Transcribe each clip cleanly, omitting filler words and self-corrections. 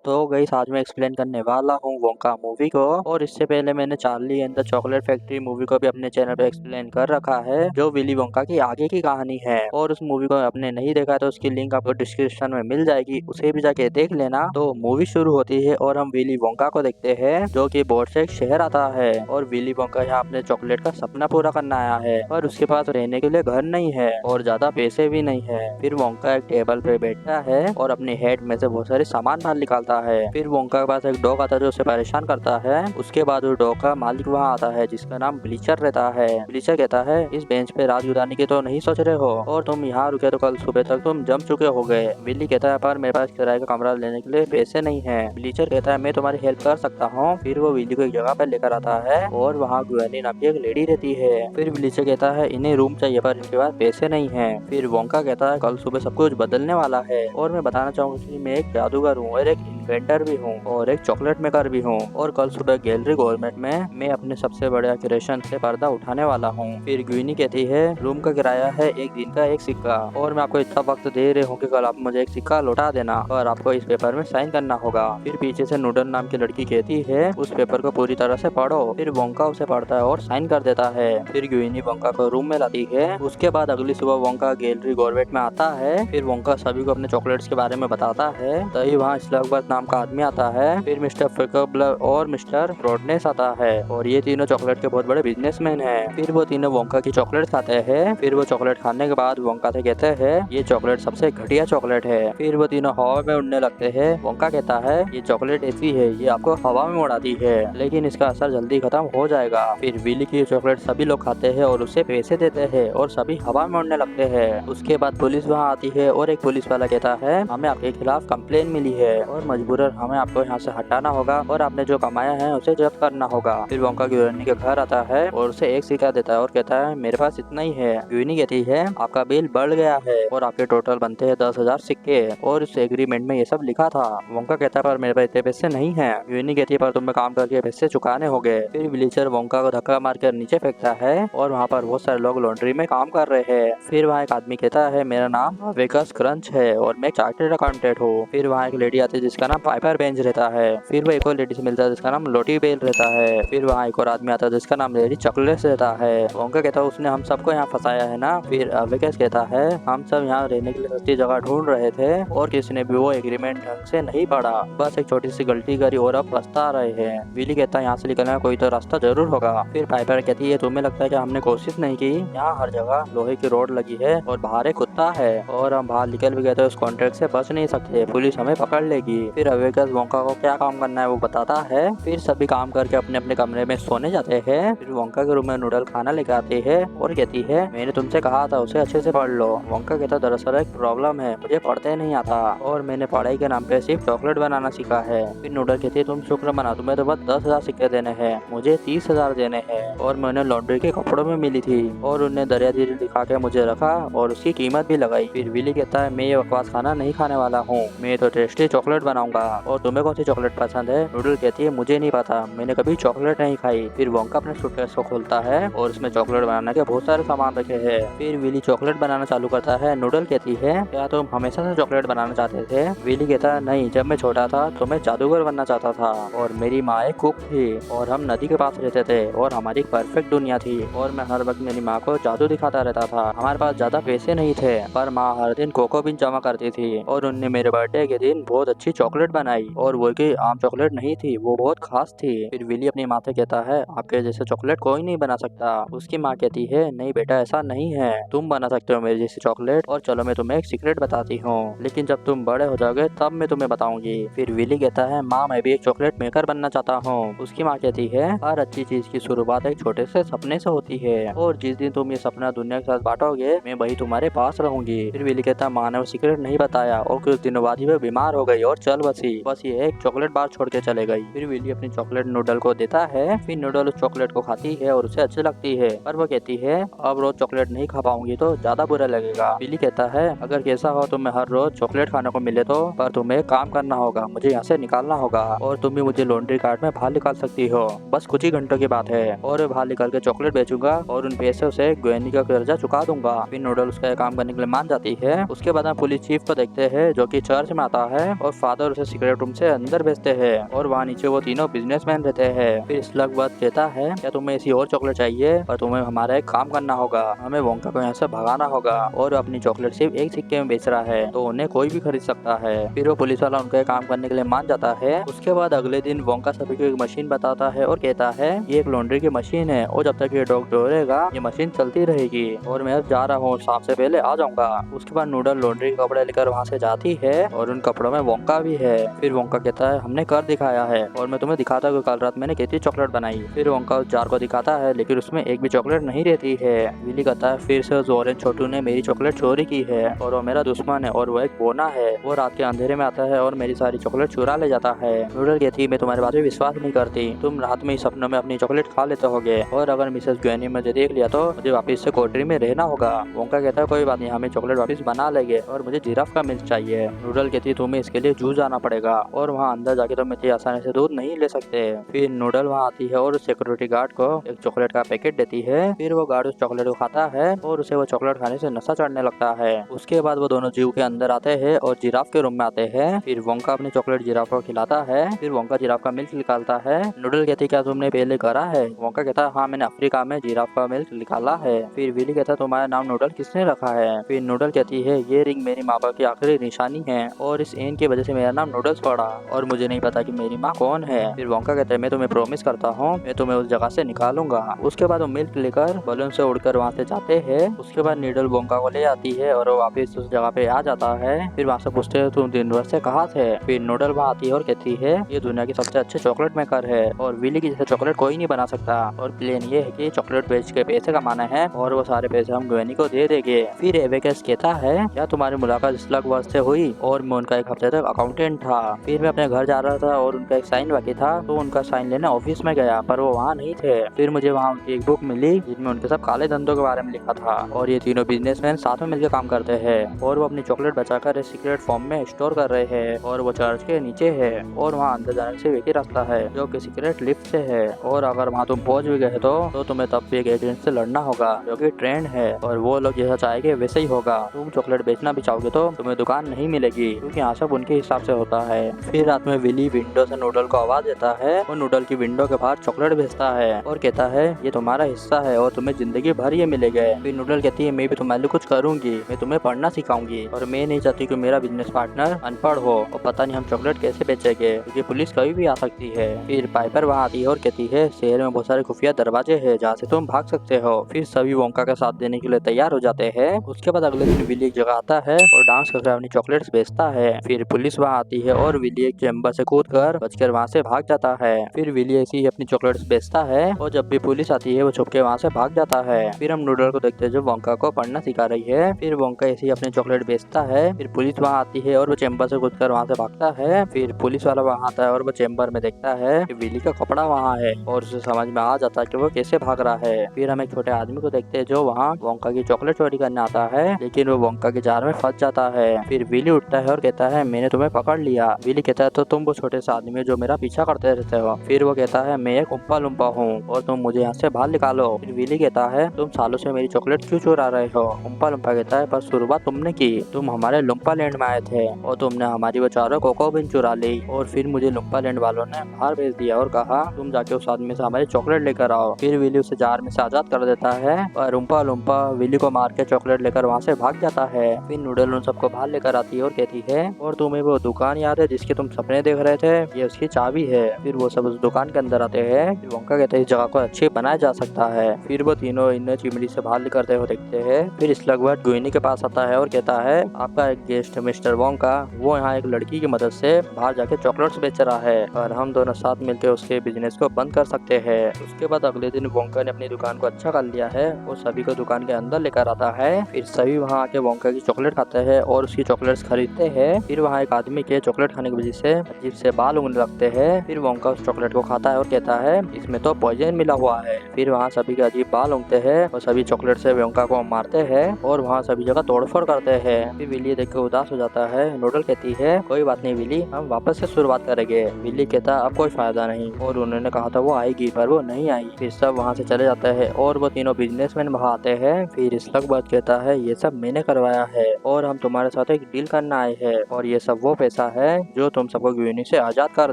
तो गाइस आज मैं एक्सप्लेन करने वाला हूँ वोंका मूवी को। और इससे पहले मैंने Charlie and the chocolate factory movie को भी अपने चैनल पे एक्सप्लेन कर रखा है, जो विली वोंका की आगे की कहानी है। और उस मूवी को आपने नहीं देखा तो उसकी लिंक आपको डिस्क्रिप्शन में मिल जाएगी, उसे भी जाके देख लेना। तो मूवी शुरू होती है और हम विली वोंका को देखते हैं, जो कि बोर्ड से एक शहर आता है। और विली वोंका यहाँ अपने चॉकलेट का सपना पूरा करना आया है, पर उसके पास रहने के लिए घर नहीं है और ज्यादा पैसे भी नहीं है। फिर वोंका एक टेबल पे बैठता है और अपने हेड में से बहुत सारे सामान बाहर निकालता है। फिर वोंका के पास एक डॉग आता है जो उसे परेशान करता है। उसके बाद उस डॉग का मालिक वहाँ आता है जिसका नाम ब्लीचर रहता है। ब्लीचर कहता है, इस बेंच पे रात गुजारने की तो नहीं सोच रहे हो, और तुम यहाँ रुके तो कल सुबह तक तुम जम चुके हो गए। विली कहता है, पर मेरे पास किराए का कमरा लेने के लिए पैसे नहीं है। ब्लीचर कहता है, मैं तुम्हारी हेल्प कर सकता हूँ। फिर वो विली को एक जगह पे लेकर आता है और वहाँ ग्वेनी नाम की एक लेडी रहती है। फिर ब्लीचर कहता है, इन्हें रूम चाहिए पर इनके पास पैसे नहीं है। फिर वोंका कहता है, कल सुबह सब कुछ बदलने वाला है और मैं बताना चाहूँगा कि मैं एक जादूगर हूँ और एक इन्वेंटर भी हूँ और एक चॉकलेट मेकर भी हूँ। और कल सुबह गैलरी गवर्नमेंट में मैं अपने सबसे बड़े क्रिएशन से पर्दा उठाने वाला हूँ। फिर ग्वीनी कहती है, रूम का किराया है एक दिन का एक सिक्का, और मैं आपको इतना वक्त दे रही हूँ कि कल आप मुझे एक सिक्का लौटा देना और आपको इस पेपर में साइन करना होगा। फिर पीछे से नूडल नाम की लड़की कहती है, उस पेपर को पूरी तरह से पढ़ो। फिर वोंका उसे पढ़ता है और साइन कर देता है। फिर ग्वीनी वोंका को रूम में लाती है। उसके बाद अगली सुबह वोंका गैलरी गवर्नमेंट में आता है। फिर वोंका सभी को अपने चॉकलेट्स के बारे में बताता है। तभी वहाँ स्लगबग नाम का आदमी आता है। फिर मिस्टर फिकबलर और मिस्टर ब्रॉडनेस आता है और ये तीनों चॉकलेट के बहुत बड़े बिजनेसमैन हैं। फिर वो तीनों वोंका की चॉकलेट खाते हैं। फिर वो चॉकलेट खाने के बाद वोंका से कहते हैं, ये चॉकलेट सबसे घटिया चॉकलेट है। फिर वो तीनों हवा में उड़ने लगते हैं। वोंका कहता है, ये चॉकलेट ऐसी है, ये आपको हवा में उड़ाती है, लेकिन इसका असर जल्दी खत्म हो जाएगा। फिर विली की चॉकलेट सभी लोग खाते हैं और उसे पैसे देते हैं और सभी हवा में उड़ने लगते हैं। उसके बाद पुलिस वहाँ आती है और एक पुलिस वाला कहता है, हमें आपके खिलाफ कंप्लेन मिली है और मजबूरन हमें आपको यहाँ से हटाना होगा और आपने जो कमाया है उसे जब्त करना होगा। फिर वोंका ग्वीनी के घर आता है और उसे एक सिक्का देता है और कहता है, मेरे पास इतना ही है। ग्वीनी कहती है, आपका बिल बढ़ गया है और आपके टोटल बनते हैं 10,000 सिक्के, और इस एग्रीमेंट में ये सब लिखा था। वोंका कहता है, पर मेरे पास इतने पैसे नहीं है। ग्वीनी कहती है, पर तुम्हें काम करके पैसे चुकाने होंगे। फिर विलीचर वोंका को धक्का मार कर नीचे फेंकता है और वहाँ पर बहुत सारे लोग लॉन्ड्री में काम कर रहे हैं। फिर वहाँ एक आदमी कहता है, मेरा नाम वेकस क्रंच है और मैं चार्टर्ड अकाउंटेंट हूँ। फिर वहाँ एक लेडी आती है जिसका नाम पाइपर बेंच रहता है। फिर वो एक और लेडी से मिलता है जिसका नाम लोटी बेल रहता है। फिर वहाँ एक और आदमी आता है जिसका नाम लेडी चॉकलेट रहता है। वोंका कहता है, उसने हम सबको यहाँ फंसाया है ना। फिर वेकस कहता है, हम सब यहाँ रहने के लिए सस्ती जगह ढूंढ रहे थे और किसी ने भी वो एग्रीमेंट ढंग से नहीं पढ़ा, बस एक छोटी सी गलती करी और अब पछता रहे हैं। विली कहता है, यहाँ से निकलने का कोई तो रास्ता जरूर होगा। फिर पाइपर कहती है, तुम्हें लगता है कि हमने कोशिश नहीं की? यहाँ हर जगह लोहे की रोड लगी है और बाहर एक कुत्ता है और हम बाहर निकल भी गए तो उस कॉन्ट्रैक्ट से बच नहीं सकते, पुलिस हमें पकड़ लेगी। फिर वेकस वोंका को क्या काम करना है वो बताता है। फिर सभी काम करके अपने अपने कमरे में सोने जाते हैं। फिर वोंका के रूम में नूडल खाना लेकर आती है और कहती है, मैंने तुमसे कहा था उसे अच्छे से पढ़ लो। वोंका कहता, दरअसल एक प्रॉब्लम है, मुझे पढ़ते नहीं आता और मैंने पढ़ाई के नाम पे सिर्फ चॉकलेट बनाना सीखा है। फिर नूडल कहती है, तुम शुक्र मना, तुम्हें तो बस 10,000 सिक्के देने हैं, मुझे 30,000 देने हैं और मैंने लॉन्ड्री के कपड़ों में मिली थी और उन्हें दरिया धीरे दिखा के मुझे रखा और उसकी कीमत भी लगाई। फिर विली कहता है, मैं ये बकवास खाना नहीं खाने वाला हूँ, मैं तो टेस्टी चॉकलेट बनाऊंगा। और तुम्हें कौन सी चॉकलेट पसंद है? नूडल कहती है, मुझे नहीं पता, मैंने कभी चॉकलेट नहीं खाई। फिर वोंका अपने सूटकेस को खोलता है और उसमें चॉकलेट बनाने के बहुत सारे सामान रखे हैं। फिर विली चॉकलेट बनाना चालू करता है। नूडल कहती है, क्या तुम हमेशा से चॉकलेट बनाना चाहते थे? विली कहता है, नहीं, जब मैं छोटा था तो मैं जादूगर बनना चाहता था और मेरी माँ एक कुक थी और हम नदी के पास रहते थे और हमारी एक परफेक्ट दुनिया थी और मैं हर वक्त मेरी माँ को जादू दिखाता रहता था। हमारे पास ज्यादा पैसे नहीं थे पर माँ हर दिन कोको बीन जमा करती थी और उनने मेरे बर्थडे के दिन बहुत अच्छी चॉकलेट बनाई और वो की आम चॉकलेट नहीं थी, वो बहुत खास थी। फिर विली अपनी माँ से कहता है, आपके जैसे चॉकलेट कोई नहीं बना सकता। उसकी माँ कहती है, नहीं बेटा, ऐसा नहीं है, तुम बना सकते हो मेरी जैसी चॉकलेट, और चलो मैं तुम्हें एक सीक्रेट बताती हूँ, लेकिन जब तुम बड़े हो जाओगे तब मैं तुम्हें बताऊंगी। फिर विली कहता है, माँ मैं भी एक चॉकलेट मेकर बनना चाहता हूँ। उसकी माँ कहती है, हर अच्छी चीज की शुरुआत एक छोटे से सपने से होती है और जिस दिन तुम ये सपना दुनिया के साथ बांटोगे मैं वही तुम्हारे पास रहूंगी। फिर विली कहता है, माँ ने वो सीक्रेट नहीं बताया और कुछ दिनों बाद ही वो बीमार हो गई और चल बसी, बस ये एक चॉकलेट बार छोड़ के चले गई। फिर विली अपनी चॉकलेट नूडल को देता है। फिर नूडल उस चॉकलेट को खाती है और उसे अच्छी लगती है, पर वो कहती है, अब रोज चॉकलेट नहीं खा पाऊंगी तो ज्यादा बुरा लगेगा। विली कहता है, अगर कैसा हो तुम्हें हर रोज चॉकलेट खाने को मिले तो, पर तुम्हें काम करना होगा, मुझे यहाँ से निकालना होगा और तुम भी मुझे लॉन्ड्री कार्ड में बाहर निकाल सकती हो, बस कुछ ही घंटों की बात है और बाहर निकाल के चॉकलेट बेचूंगा और उन पैसों से ग्वेनी का कर्जा चुका दूंगा। फिर नूडल उसका काम करने के लिए मान जाती है। उसके बाद हम पुलिस चीफ को देखते हैं जो कि चर्च में आता है और फादर उसे उसे सीक्रेट रूम से अंदर भेजते हैं और वहाँ नीचे वो तीनों बिजनेसमैन रहते हैं। फिर स्लगबर्ग कहता है क्या तुम्हें ऐसी और चॉकलेट चाहिए, पर तुम्हें हमारा एक काम करना होगा, हमें वोंका को यहाँ से भगाना होगा और अपनी चॉकलेट सिर्फ 1 सिक्के में बेच रहा है तो उन्हें कोई भी खरीद सकता है। फिर वो पुलिस वाला उनका काम करने के लिए मान जाता है। उसके बाद अगले दिन वोंका सभी को एक मशीन बताता है और कहता है ये एक लॉन्ड्री की मशीन है और जब तक ये डॉग दौड़ेगा ये मशीन चलती रहेगी और मैं अब जा रहा हूँ, शाम से पहले आ जाऊंगा। उसके बाद नूडल लॉन्ड्री के कपड़े लेकर वहाँ से जाती है और उन कपड़ों में वोंका भी है। फिर वोंका कहता है हमने कर दिखाया है और मैं तुम्हें दिखाता हूँ कल रात मैंने कितनी चॉकलेट बनाई। फिर वोंका उस जार को दिखाता है लेकिन उसमें एक भी चॉकलेट नहीं रहती है। विली कहता है फिर से उस ऑरेंज छोटू ने मेरी चॉकलेट चोरी की है और वो मेरा दुश्मन है और वो एक बोना है। वो रात के अंधेरे में आता है और मेरी सारी चॉकलेट चुरा ले जाता है। नूडल कहती है मैं तुम्हारी बात पे विश्वास नहीं करती, तुम रात में ही सपनों में अपनी चॉकलेट खा लेते होगे और अगर मिसेस ग्वेनी मुझे देख लिया तो मुझे वापस से कोठरी में रहना होगा। वोंका कहता है कोई बात नहीं, हमें चॉकलेट वापस बना लेंगे और मुझे जिराफ का मिल्क चाहिए। नूडल कहती है तुम्हें इसके लिए जू जाना पड़ेगा और वहाँ अंदर जाके तुम इतनी आसानी से दूध नहीं ले सकते। फिर नूडल वहाँ आती है और सिक्योरिटी गार्ड को एक चॉकलेट का पैकेट देती है। फिर वो गार्ड उस चॉकलेट को खाता है और उसे वो चॉकलेट खाने से नशा चढ़ने लगता है। उसके बाद वो दोनों जू के अंदर आते हैं और जिराफ के रूम में आते हैं। फिर वोंका अपनी चॉकलेट जिराफ को खिलाता है। फिर वोंका जिराफ का मिल्क निकालता है। नूडल कहती क्या तुमने पहले करा है? वोंका कहता हाँ मैंने अफ्रीका में जिराफ का मिल्क निकाला है। फिर विली कहता तुम्हारा नाम नूडल किसने रखा है? फिर नूडल कहती है ये रिंग मेरी माँ बाप की आखिरी निशानी है और इस एन की वजह से मेरा नाम नूडल्स पड़ा और मुझे नहीं पता कि मेरी माँ कौन है। फिर वोंका कहता है मैं तुम्हें प्रॉमिस करता हूँ मैं तुम्हें उस जगह से निकालूंगा। उसके बाद वो मिल्क लेकर बलून से उड़कर वहाँ से जाते हैं। उसके बाद नीडल वोंका को ले आती है और वो वापस उस जगह पे आ जाता है। फिर वहाँ से पूछते हैं तुम दिन भर से कहाँ थे? फिर नूडल वहाँ आती है और कहती है ये दुनिया की सबसे अच्छे चॉकलेट मेकर है और विली की जैसे चॉकलेट कोई नहीं बना सकता और प्लान ये है कि चॉकलेट बेच के पैसे कमाना है और वो सारे पैसे हम ग्वेनी को दे देंगे। फिर एवेकस कहता है क्या तुम्हारी मुलाकात स्लगबर्ग से हुई और मैं उनका एक हफ्ते तक अकाउंटेंट था। फिर मैं अपने घर जा रहा था और उनका एक साइन बाकी था तो उनका साइन लेने ऑफिस में गया पर वो वहाँ नहीं थे। फिर मुझे वहाँ उनकी एक बुक मिली जिसमें उनके सब काले धंधों के बारे में लिखा था और ये तीनों बिजनेसमैन साथ में मिलकर काम करते हैं और वो अपनी चॉकलेट बचाकर एक सीक्रेट फॉर्म में स्टोर कर रहे हैं और वो चर्च के नीचे है और वहाँ अंदर जाने से एक ही रास्ता है जो कि सीक्रेट लिफ्ट से है और अगर वहाँ तुम पहुँच भी गए तो तुम्हें तब भी एक एजेंट से लड़ना होगा जो कि ट्रेंड है और वो लोग जैसा चाहेंगे वैसे ही होगा। तुम चॉकलेट बेचना भी चाहोगे तो तुम्हें दुकान नहीं मिलेगी क्योंकि यहाँ सब उनके हिसाब से होता है। फिर रात में विली विंडो से नूडल को आवाज देता है और नूडल की विंडो के बाहर चॉकलेट भेजता है और कहता है ये तुम्हारा हिस्सा है और तुम्हें जिंदगी भर ये मिलेगा। फिर नूडल कहती है मैं भी तुम्हारे लिए कुछ करूंगी, मैं तुम्हें पढ़ना सिखाऊंगी और मैं नहीं चाहती कि मेरा बिजनेस पार्टनर अनपढ़ हो और पता नहीं हम चॉकलेट कैसे बेचेंगे क्योंकि पुलिस कभी भी आ सकती है। फिर पाइपर वहाँ आती है और कहती है शहर में बहुत सारे खुफिया दरवाजे है जहाँ से तुम भाग सकते हो। फिर सभी वोंका का साथ देने के लिए तैयार हो जाते हैं। उसके बाद अगले दिन विली एक जगह आता है और डांस करके अपनी चॉकलेट्स बेचता है। फिर पुलिस वहाँ आती है और विली एक चैम्बर से कूदकर बचकर वहाँ से भाग जाता है। फिर विली ऐसी ही अपनी चॉकलेट्स बेचता है और जब भी पुलिस आती है वो छुप के वहाँ से भाग जाता है। फिर हम नूडल को देखते हैं जो वोंका को पढ़ना सिखा रही है। फिर वोंका ऐसी अपनी चॉकलेट बेचता है। फिर पुलिस वहाँ आती है और वो चैम्बर से कूदकर वहाँ से भागता है। फिर पुलिस वाला वहाँ आता है और वो चैम्बर में देखता है कि विली का कपड़ा वहाँ है और उसे समझ में आ जाता है कि वो कैसे भाग रहा है। फिर हम एक छोटे आदमी को देखते हैं जो वहाँ वोंका की चॉकलेट चोरी करने आता है लेकिन वो वोंका के जार में फंस जाता है। फिर विली उठता है और कहता है मैंने तुम्हें पकड़ लिया। विली कहता है तो तुम वो छोटे से आदमी हो जो मेरा पीछा करते रहते हो। फिर वो कहता है मैं एक उम्पा लुम्पा हूँ और तुम मुझे यहाँ से बाहर निकालो। फिर विली कहता है तुम सालों से मेरी चॉकलेट क्यों चुरा रहे हो? उम्पा लुम्पा कहता है पर शुरुआत तुमने की, तुम हमारे लुम्पा लैंड में आए थे और तुमने हमारी वो चारों कोको बीन चुरा ली और फिर मुझे लुम्पा लैंड वालों ने बाहर भेज दिया और कहा तुम जाके उस आदमी से हमारी चॉकलेट लेकर आओ। फिर विली उसे जार में से आजाद कर देता है और उम्पा लुम्पा विली को मार के चॉकलेट लेकर वहाँ से भाग जाता है। फिर नूडल उन सबको बाहर लेकर आती है और कहती है और तुम्हें वो दुकान याद है जिसके तुम सपने देख रहे थे? ये उसकी चाबी है। फिर वो सब उस दुकान के अंदर आते हैं। फिर वोंका कहते हैं इस जगह को अच्छे बनाया जा सकता है। फिर वो तीनों इन्हें चिमनी से बाहर करते हुए देखते हैं। फिर स्लगबर्ग ग्वेनी के पास आता है और कहता है आपका एक गेस्ट मिस्टर वोंका वो यहाँ एक लड़की की मदद से बाहर जाके चॉकलेट्स बेच रहा है और हम दोनों साथ मिलकर उसके बिजनेस को बंद कर सकते हैं। उसके बाद अगले दिन वोंका ने अपनी दुकान को अच्छा कर लिया है और सभी को दुकान के अंदर लेकर आता है। फिर सभी वहाँ आके वोंका की चॉकलेट खाते हैं और उसकी चॉकलेट्स खरीदते हैं। फिर वहाँ एक आदमी के चॉकलेट खाने की वजह से अजीब से बाल उगने लगते हैं। फिर वोंका उस चॉकलेट को खाता है और कहता है इसमें तो पॉइजन मिला हुआ है। फिर वहाँ सभी के अजीब बाल उगते हैं और सभी चॉकलेट से वोंका को मारते हैं और वहाँ सभी जगह तोड़फोड़ करते हैं। फिर विली देख के उदास हो जाता है। नूडल कहती है कोई बात नहीं विली, हम वापस से शुरुआत करेंगे। विली कहता अब कोई फायदा नहीं और उन्होंने कहा था वो आएगी पर वो नहीं आई। फिर सब वहाँ से चले जाते हैं और वो तीनों बिजनेसमैन वहाँ आते हैं। फिर स्लगबर्ग कहता है ये सब मैंने करवाया है और हम तुम्हारे साथ एक डील करना आए हैं और ये सब वो पैसा ऐसा है जो तुम सबको विली से आजाद कर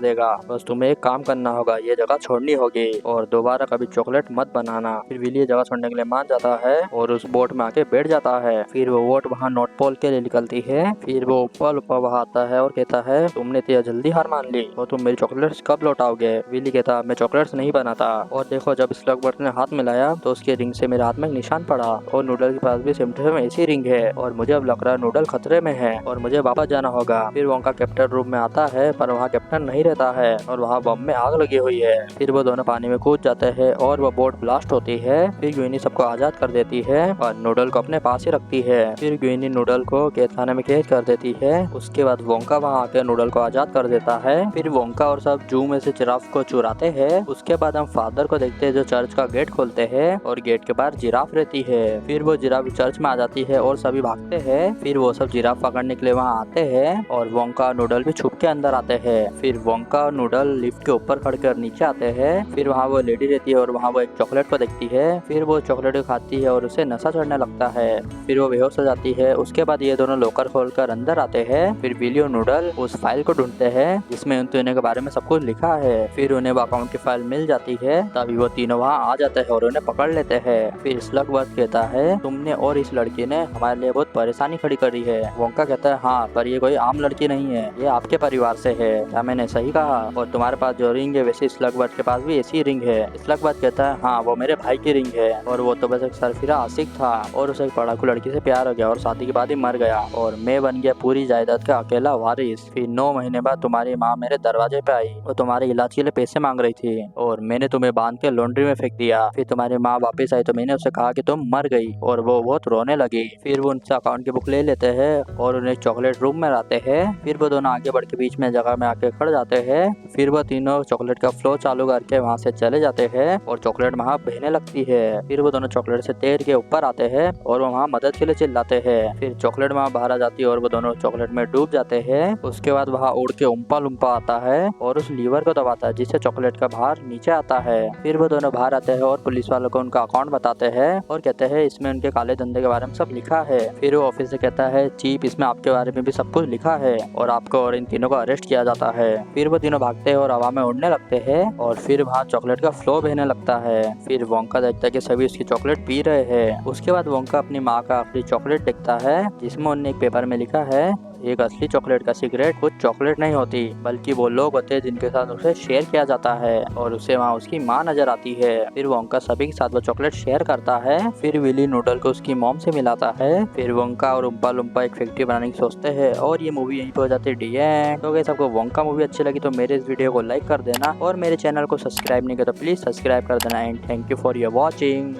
देगा। बस तुम्हें एक काम करना होगा, ये जगह छोड़नी होगी और दोबारा कभी चॉकलेट मत बनाना। फिर विली ये जगह छोड़ने के लिए मान जाता है और उस बोट में आके बैठ जाता है। फिर वो बोट वहाँ नॉर्थ पोल के लिए निकलती है। फिर वो ऊपर ऊपर वहाँ आता है और कहता है तुमने इतनी जल्दी हार मान ली और तुम मेरी चॉकलेट्स कब लौटाओगे। विली कहता मैं चॉकलेट्स नहीं बनाता। और देखो जब स्लगबर्ट ने हाथ मिलाया तो उसके रिंग से मेरे हाथ में एक निशान पड़ा और नूडल के पास भी सेम टू सेम ऐसी रिंग है और मुझे अब लग रहा है नूडल खतरे में है और मुझे वापस जाना होगा। फिर वोंका कैप्टन रूम में आता है पर वहाँ कैप्टन नहीं रहता है और वहाँ बम में आग लगी हुई है। फिर वो दोनों पानी में कूद जाते हैं और वो बोट ब्लास्ट होती है। फिर ग्वीनी सबको आजाद कर देती है और नूडल को अपने पास ही रखती है। फिर ग्वीनी नूडल को कैद खाने में कैद कर देती है। उसके बाद वोंका वहाँ आकर नूडल को आजाद कर देता है। फिर वोंका और सब जू में से जिराफ को चुराते हैं। उसके बाद हम फादर को देखते हैं जो चर्च का गेट खोलते हैं और गेट के बाहर जिराफ रहती है। फिर वो जिराफ चर्च में आ जाती है और सभी भागते हैं। फिर वो सब जिराफ पकड़ने के लिए वहाँ आते हैं और वोंका और नूडल भी छुप के अंदर आते हैं। फिर वोंका और नूडल लिफ्ट के ऊपर खड़कर नीचे आते हैं। फिर वहाँ वो लेडी रहती है और वहाँ वो एक चॉकलेट को देखती है। फिर वो चॉकलेट को खाती है और उसे नशा चढ़ने लगता है। फिर वो बेहोश हो जाती है। उसके बाद ये दोनों लॉकर खोलकर अंदर आते हैं। फिर विली और नूडल उस फाइल को ढूंढते हैं जिसमें उन तीनों के बारे में सब कुछ लिखा है। फिर उन्हें वो अकाउंट की फाइल मिल जाती है। तभी वो तीनों वहाँ आ जाते हैं और उन्हें पकड़ लेते हैं। फिर स्लगबर्ट कहता है तुमने और इस लड़की ने हमारे लिए बहुत परेशानी खड़ी करी है। वोंका कहता है हाँ पर ये कोई आम लड़की नहीं है, ये आपके परिवार से है। क्या मैंने सही कहा? और तुम्हारे पास जो रिंग है वैसे स्लगबर्ट के पास भी ऐसी रिंग है। स्लगबर्ट कहता है हाँ वो मेरे भाई की रिंग है और वो तो बस एक सरफिरा आशिक था और उसे एक पढ़ाकू लड़की से प्यार हो गया और शादी के बाद ही मर गया और मैं बन गया पूरी जायदाद का अकेला वारिस। फिर 9 महीने बाद तुम्हारी माँ मेरे दरवाजे पे आई और तुम्हारे इलाज के लिए पैसे मांग रही थी और मैंने तुम्हें बांध के लॉन्ड्री में फेंक दिया। फिर तुम्हारी माँ वापस आई तो मैंने उससे कहा कि तुम मर गई और वो बहुत रोने लगी। फिर वो उनसे अकाउंट की बुक ले लेते हैं और उन्हें चॉकलेट रूम में लाते हैं। फिर वो दोनों आगे बढ़ के बीच में जगह में आके खड़ जाते हैं। फिर वो तीनों चॉकलेट का फ्लो चालू करके वहाँ से चले जाते हैं और चॉकलेट वहाँ बहने लगती है। फिर वो दोनों चॉकलेट से तैर के ऊपर आते हैं और वो वहाँ मदद के लिए चिल्लाते हैं। फिर चॉकलेट वहाँ बाहर आ जाती है और वो दोनों चॉकलेट में डूब जाते हैं। उसके बाद वहाँ उड़ के उम्पा लुम्पा आता है और उस लीवर को दबाता है जिससे चॉकलेट का बाहर नीचे आता है। फिर वो दोनों बाहर आते हैं और पुलिस वालों को उनका अकाउंट बताते हैं और कहते हैं इसमें उनके काले धंधे के बारे में सब लिखा है। फिर वो ऑफिस से कहता है चीफ इसमें आपके बारे में भी सब कुछ लिखा है और आपको और इन तीनों को अरेस्ट किया जाता है। फिर वो तीनों भागते हैं और हवा में उड़ने लगते हैं और फिर वहाँ चॉकलेट का फ्लो बहने लगता है। फिर वोंका देखता है कि सभी उसकी चॉकलेट पी रहे हैं। उसके बाद वोंका अपनी माँ का आखिरी चॉकलेट देखता है जिसमें उन्होंने एक पेपर में लिखा है एक असली चॉकलेट का सीक्रेट कुछ चॉकलेट नहीं होती बल्कि वो लोग होते हैं जिनके साथ उसे शेयर किया जाता है और उसे वहाँ उसकी माँ नजर आती है। फिर वोंका सभी के साथ वो चॉकलेट शेयर करता है। फिर विली नूडल को उसकी मॉम से मिलाता है। फिर वोंका और उम्पा लुम्पा एक फैक्ट्री बनाने की सोचते हैं और ये मूवी यहीं पे हो जाती है डी एंड। तो गाइस आपको वोंका मूवी अच्छी लगी तो मेरे इस वीडियो को लाइक कर देना और मेरे चैनल को सब्सक्राइब नहीं किया तो प्लीज सब्सक्राइब कर देना and thank you for your watching.